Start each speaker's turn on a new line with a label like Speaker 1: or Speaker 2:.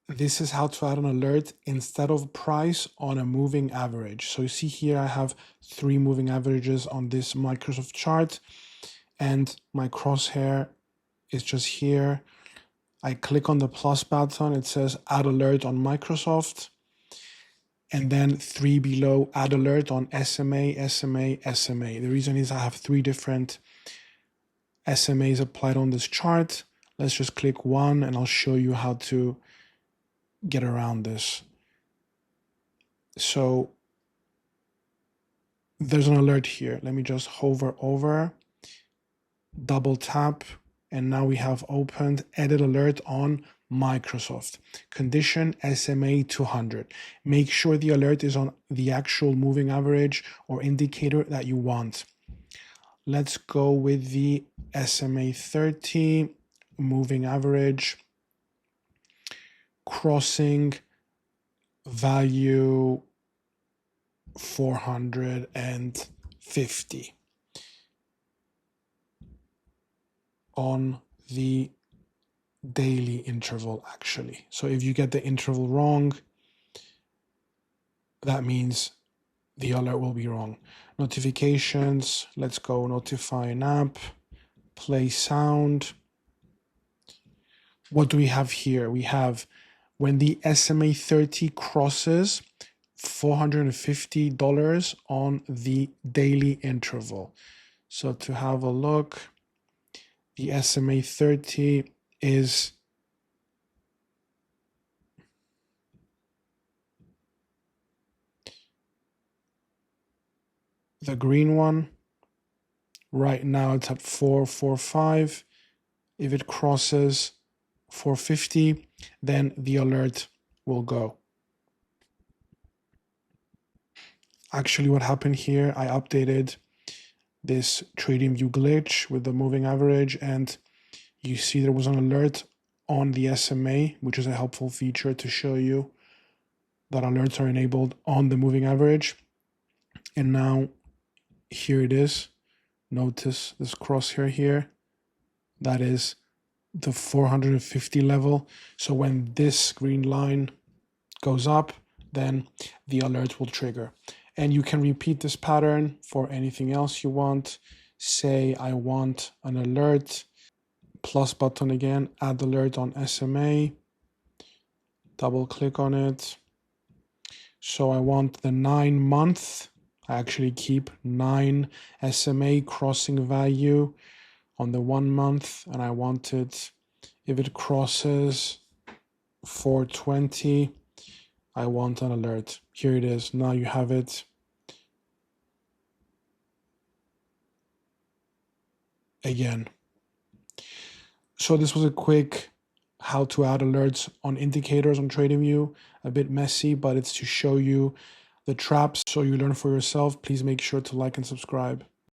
Speaker 1: this is how to add an alert instead of price on a moving average. So you see here I have 3 moving averages on this Microsoft chart, and my crosshair is just here. I click on the plus button, it says add alert on Microsoft, and then 3 below, add alert on SMA, SMA, SMA. The reason is I have 3 different SMAs applied on this chart. Let's just click one and I'll show you how to get around this. So there's an alert here. Let me just hover over, double tap, and now we have opened edit alert on Microsoft. Condition SMA 200. Make sure the alert is on the actual moving average or indicator that you want. Let's go with the SMA 30 moving average crossing value 450 on the daily interval, actually. So if you get the interval wrong, that means the alert will be wrong. Notifications, let's go notify an app, play sound. What do we have here? We have when the SMA 30 crosses $450 on the daily interval. So to have a look, the SMA 30 is the green one. Right now it's at 445. If it crosses 450, then the alert will go. Actually, what happened here, I updated this TradingView glitch with the moving average, and you see there was an alert on the SMA, which is a helpful feature to show you that alerts are enabled on the moving average. And now here it is. Notice this crosshair here. That is the 450 level. So when this green line goes up, then the alert will trigger. And you can repeat this pattern for anything else you want. Say I want an alert, plus button again, add alert on SMA, double click on it. So I want the 9 month. I actually keep 9 SMA crossing value on the 1 month, and I want it, if it crosses 420, I want an alert. Here it is. Now you have it. Again. So this was a quick how to add alerts on indicators on TradingView. A bit messy, but it's to show you the traps so you learn for yourself. Please make sure to like and subscribe.